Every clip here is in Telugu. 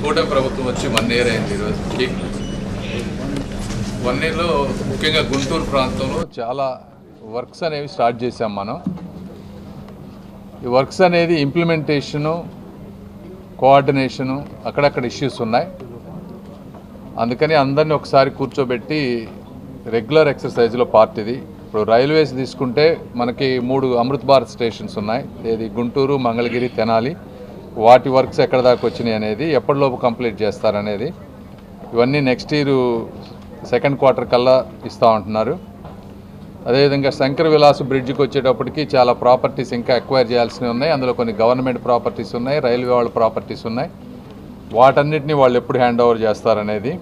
కూటమి ప్రభుత్వం వచ్చి 1 year అయింది ఈరోజుకి. 1 yearలో ముఖ్యంగా గుంటూరు ప్రాంతంలో చాలా వర్క్స్ అనేవి స్టార్ట్ చేశాం మనం. ఈ వర్క్స్ అనేది ఇంప్లిమెంటేషను, కోఆర్డినేషను అక్కడక్కడ ఇష్యూస్ ఉన్నాయి. అందుకని అందరినీ ఒకసారి కూర్చోబెట్టి రెగ్యులర్ ఎక్సర్సైజ్లో పార్ట్ ఇది. ఇప్పుడు రైల్వేస్ తీసుకుంటే మనకి 3 అమృత్ భారత్ స్టేషన్స్ ఉన్నాయి. ఇది గుంటూరు, మంగళగిరి, తెనాలి. వాటి వర్క్స్ ఎక్కడ దాకా వచ్చినాయి అనేది, ఎప్పటిలోపు కంప్లీట్ చేస్తారనేది, ఇవన్నీ నెక్స్ట్ ఇయర్ సెకండ్ క్వార్టర్ కల్లా ఇస్తూ ఉంటున్నారు. అదేవిధంగా శంకర్ విలాస్ బ్రిడ్జికి వచ్చేటప్పటికి చాలా ప్రాపర్టీస్ ఇంకా ఎక్వైర్ చేయాల్సినవి ఉన్నాయి. అందులో కొన్ని గవర్నమెంట్ ప్రాపర్టీస్ ఉన్నాయి, రైల్వే వాళ్ళ ప్రాపర్టీస్ ఉన్నాయి. వాటన్నిటిని వాళ్ళు ఎప్పుడు హ్యాండ్ ఓవర్ చేస్తారనేది.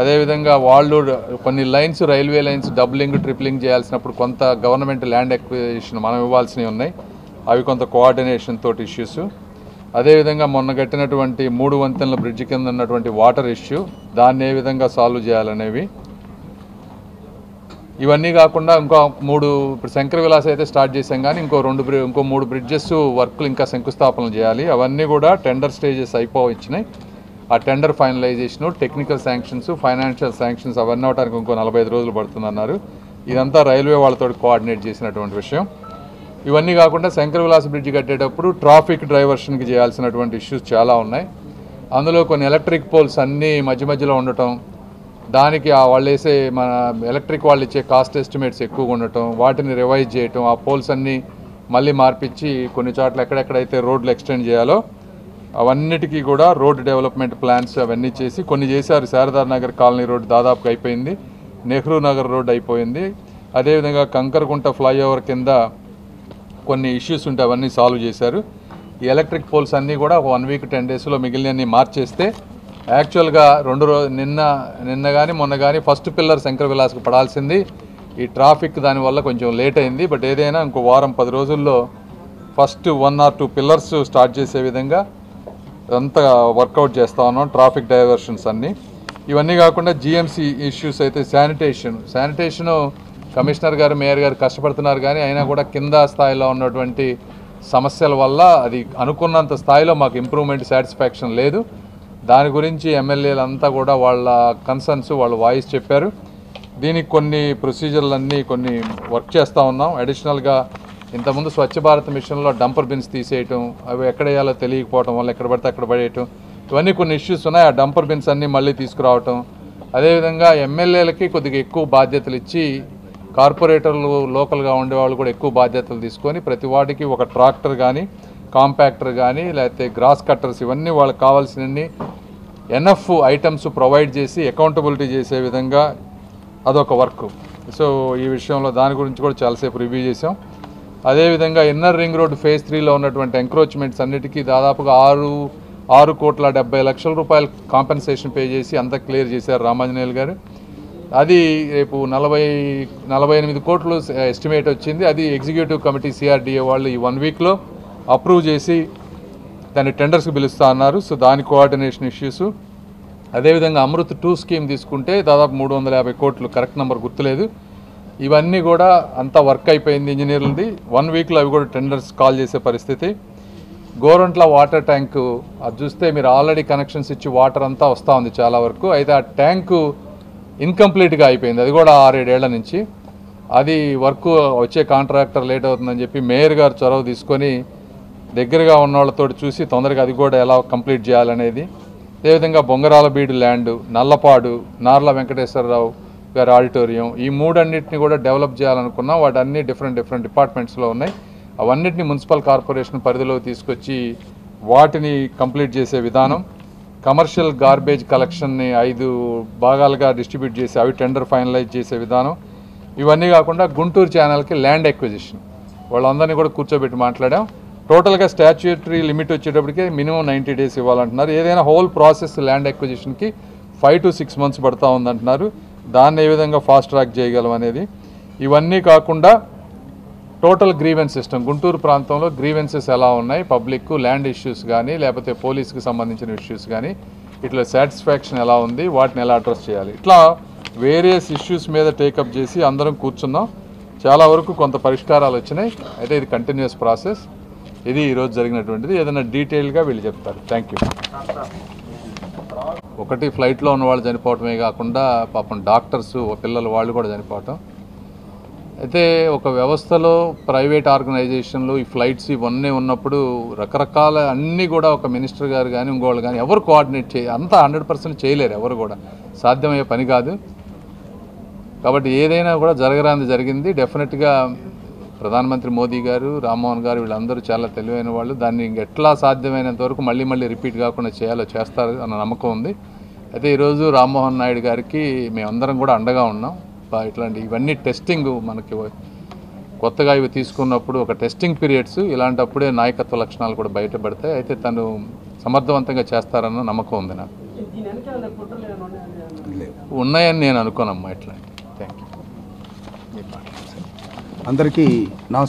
అదేవిధంగా వాళ్ళు కొన్ని lines, railway lines doubling, tripling చేయాల్సినప్పుడు కొంత గవర్నమెంట్ ల్యాండ్ ఎక్విజిషన్ మనం ఇవ్వాల్సినవి ఉన్నాయి. అవి కొంత కోఆర్డినేషన్ తోటి ఇష్యూస్. అదేవిధంగా మొన్న కట్టినటువంటి 3 వంతెనల బ్రిడ్జి కింద ఉన్నటువంటి వాటర్ ఇష్యూ, దాన్ని ఏ విధంగా సాల్వ్ చేయాలనేవి. ఇవన్నీ కాకుండా ఇంకో 3, ఇప్పుడు శంకర్ విలాస్ అయితే స్టార్ట్ చేసాం, కానీ ఇంకో 3 బ్రిడ్జెస్ వర్క్లు ఇంకా శంకుస్థాపనలు చేయాలి. అవన్నీ కూడా టెండర్ స్టేజెస్ అయిపోవచ్చినాయి. ఆ tender finalisation, technical sanctions, financial sanctions అవన్నీ అవడానికి ఇంకో 45 రోజులు పడుతుందన్నారు. ఇదంతా రైల్వే వాళ్ళతో కోఆర్డినేట్ చేసినటువంటి విషయం. ఇవన్నీ కాకుండా శంకర్ విలాస్ బ్రిడ్జి కట్టేటప్పుడు ట్రాఫిక్ డైవర్షన్కి చేయాల్సినటువంటి ఇష్యూస్ చాలా ఉన్నాయి. అందులో కొన్ని ఎలక్ట్రిక్ పోల్స్ అన్నీ మధ్య మధ్యలో ఉండటం, దానికి వాళ్ళు వేసే మన ఎలక్ట్రిక్ వాళ్ళు ఇచ్చే కాస్ట్ ఎస్టిమేట్స్ ఎక్కువగా ఉండటం, వాటిని రివైజ్ చేయటం, ఆ పోల్స్ అన్నీ మళ్ళీ మార్పించి కొన్ని చోట్ల ఎక్కడెక్కడైతే రోడ్లు ఎక్స్టెండ్ చేయాలో అవన్నిటికీ కూడా రోడ్ డెవలప్మెంట్ ప్లాన్స్ అవన్నీ చేసి కొన్ని చేశారు. శారదా నగర్ కాలనీ రోడ్ దాదాపుగా అయిపోయింది, నెహ్రూ నగర్ రోడ్ అయిపోయింది. అదేవిధంగా కంకరగుంట ఫ్లైఓవర్ కింద కొన్ని ఇష్యూస్ ఉంటే అవన్నీ సాల్వ్ చేశారు. ఈ ఎలక్ట్రిక్ పోల్స్ అన్నీ కూడా 1 week 10 daysలో మిగిలినన్ని మార్చేస్తే యాక్చువల్గా నిన్న కానీ మొన్న కానీ ఫస్ట్ పిల్లర్ శంకర్ విలాస్కి పడాల్సింది. ఈ ట్రాఫిక్ దానివల్ల కొంచెం లేట్ అయింది. బట్ ఏదైనా ఇంకో వారం 10 రోజుల్లో ఫస్ట్ 1 or 2 పిల్లర్స్ స్టార్ట్ చేసే విధంగా అంతా వర్కౌట్ చేస్తూ ఉన్నాం, ట్రాఫిక్ డైవర్షన్స్ అన్నీ. ఇవన్నీ కాకుండా జిఎంసీ ఇష్యూస్ అయితే శానిటేషను కమిషనర్ గారు, మేయర్ గారు కష్టపడుతున్నారు, కానీ అయినా కూడా కింద స్థాయిలో ఉన్నటువంటి సమస్యల వల్ల అది అనుకున్నంత స్థాయిలో మాకు ఇంప్రూవ్మెంట్, సాటిస్ఫాక్షన్ లేదు. దాని గురించి ఎమ్మెల్యేలంతా కూడా వాళ్ళ కన్సర్న్స్, వాళ్ళ వాయిస్ చెప్పారు. దీనికి కొన్ని ప్రొసీజర్లన్నీ కొన్ని వర్క్ చేస్తూ ఉన్నాం. అడిషనల్గా ఇంతకుముందు స్వచ్ఛ భారత్ మిషన్లో డంపర్ బిన్స్ తీసేయటం, అవి ఎక్కడ వేయాలో తెలియకపోవటం వల్ల ఎక్కడ పడితే అక్కడ పడేయటం, ఇవన్నీ కొన్ని ఇష్యూస్ ఉన్నాయి. ఆ డంపర్ బిన్స్ అన్నీ మళ్ళీ తీసుకురావటం. అదేవిధంగా ఎమ్మెల్యేలకి కొద్దిగా ఎక్కువ బాధ్యతలు ఇచ్చి, కార్పొరేటర్లు లోకల్గా ఉండేవాళ్ళు కూడా ఎక్కువ బాధ్యతలు తీసుకొని ప్రతి వాటికి ఒక ట్రాక్టర్ కానీ, కాంపాక్టర్ కానీ, లేకపోతే గ్రాస్ కట్టర్స్, ఇవన్నీ వాళ్ళకి కావాల్సినన్ని ఎనఫ్ ఐటమ్స్ ప్రొవైడ్ చేసి అకౌంటబిలిటీ చేసే విధంగా అదొక వర్క్. సో ఈ విషయంలో దాని గురించి కూడా చాలాసేపు రివ్యూ చేసాం. అదేవిధంగా ఇన్నర్ రింగ్ రోడ్ ఫేజ్ 3లో ఉన్నటువంటి ఎంక్రోచ్మెంట్స్ అన్నిటికీ దాదాపుగా 6,70,00,000 రూపాయలు కాంపెన్సేషన్ పే చేసి అంతా క్లియర్ చేశారు రామాంజనేయులు గారు. అది రేపు 48 కోట్లు ఎస్టిమేట్ వచ్చింది. అది ఎగ్జిక్యూటివ్ కమిటీ సిఆర్డీఏ వాళ్ళు ఈ 1 weekలో అప్రూవ్ చేసి దాన్ని టెండర్స్కి పిలుస్తా అన్నారు. సో దాని కోఆర్డినేషన్ ఇష్యూస్. అదేవిధంగా అమృత్ 2 స్కీమ్ తీసుకుంటే దాదాపు 350 కోట్లు, కరెక్ట్ నెంబర్ గుర్తులేదు. ఇవన్నీ కూడా అంతా వర్క్ అయిపోయింది ఇంజనీర్లది. 1 weekలో అవి కూడా టెండర్స్ కాల్ చేసే పరిస్థితి. గోరంట్ల వాటర్ ట్యాంకు అది చూస్తే మీరు ఆల్రెడీ కనెక్షన్స్ ఇచ్చి వాటర్ అంతా వస్తూ ఉంది చాలా వరకు. అయితే ఆ ట్యాంకు ఇన్కంప్లీట్గా అయిపోయింది, అది కూడా 6-7 ఏళ్ల నుంచి. అది వర్క్ వచ్చే కాంట్రాక్టర్ లేట్ అవుతుందని చెప్పి మేయర్ గారు చొరవ తీసుకొని దగ్గరగా ఉన్న వాళ్ళతో చూసి తొందరగా అది కూడా ఎలా కంప్లీట్ చేయాలనేది. అదేవిధంగా బొంగరాల బీడు ల్యాండ్, నల్లపాడు, నార్ల వెంకటేశ్వరరావు గారి ఆడిటోరియం, ఈ 3 కూడా డెవలప్ చేయాలనుకున్నాం. వాటన్నీ డిఫరెంట్ డిపార్ట్మెంట్స్లో ఉన్నాయి. అవన్నిటిని మున్సిపల్ కార్పొరేషన్ పరిధిలో తీసుకొచ్చి వాటిని కంప్లీట్ చేసే విధానం. కమర్షియల్ గార్బేజ్ కలెక్షన్ని 5 భాగాలుగా డిస్ట్రిబ్యూట్ చేసి అవి టెండర్ ఫైనలైజ్ చేసే విధానం. ఇవన్నీ కాకుండా గుంటూరు ఛానల్కి ల్యాండ్ ఎక్విజిషన్ వాళ్ళందరినీ కూడా కూర్చోబెట్టి మాట్లాడాం. టోటల్గా స్టాచ్యూటరీ లిమిట్ వచ్చేటప్పటికే మినిమం 90 days ఇవ్వాలంటున్నారు. ఏదైనా whole process land ఎక్విజిషన్కి 5 to 6 months పడుతూ ఉందంటున్నారు. దాన్ని ఏ విధంగా ఫాస్ట్ ట్రాక్ చేయగలం అనేది. ఇవన్నీ కాకుండా టోటల్ గ్రీవెన్స్ సిస్టమ్, గుంటూరు ప్రాంతంలో గ్రీవెన్సెస్ ఎలా ఉన్నాయి, పబ్లిక్ ల్యాండ్ ఇష్యూస్ కానీ లేకపోతే పోలీస్కి సంబంధించిన ఇష్యూస్ కానీ, ఇట్లా సాటిస్ఫాక్షన్ ఎలా ఉంది, వాటిని ఎలా అడ్రస్ చేయాలి, ఇట్లా వేరియస్ ఇష్యూస్ మీద టేకప్ చేసి అందరం కూర్చున్నాం. చాలా వరకు కొంత పరిష్కారాలు వచ్చినాయి. అయితే ఇది కంటిన్యూస్ ప్రాసెస్. ఇది ఈరోజు జరిగినటువంటిది. ఏదైనా డీటెయిల్గా వీళ్ళు చెప్తారు. Thank you. ఒకటి ఫ్లైట్లో ఉన్న వాళ్ళు చనిపోవటమే కాకుండా పాపం డాక్టర్స్ పిల్లలు వాళ్ళు కూడా చనిపోవటం. అయితే ఒక వ్యవస్థలో ప్రైవేట్ ఆర్గనైజేషన్లు ఈ ఫ్లైట్స్ ఇవన్నీ ఉన్నప్పుడు రకరకాల అన్నీ కూడా ఒక మినిస్టర్ గారు కానీ ఇంకోళ్ళు కానీ ఎవరు కోఆర్డినేట్ అంతా 100% చేయలేరు, ఎవరు కూడా సాధ్యమయ్యే పని కాదు. కాబట్టి ఏదైనా కూడా జరగరాంది జరిగింది. డెఫినెట్గా ప్రధానమంత్రి మోదీ గారు, రామ్మోహన్ గారు వీళ్ళందరూ చాలా తెలివైన వాళ్ళు. దాన్ని ఎట్లా సాధ్యమైనంత వరకు మళ్ళీ రిపీట్ కాకుండా చేస్తారు అన్న నమ్మకం ఉంది. అయితే ఈరోజు రామ్మోహన్ నాయుడు గారికి మేమందరం కూడా అండగా ఉన్నాం. ఇట్లాంటి ఇవన్నీ టెస్టింగ్ మనకి కొత్తగా ఇవి తీసుకున్నప్పుడు ఒక టెస్టింగ్ పీరియడ్స్, ఇలాంటప్పుడే నాయకత్వ లక్షణాలు కూడా బయటపడతాయి. అయితే తను సమర్థవంతంగా చేస్తారన్న నమ్మకం ఉంది నాకు. ఉన్నాయని నేను అనుకోనమ్మా ఇట్లాంటి. Thank you. అందరికీ నమస్కారం.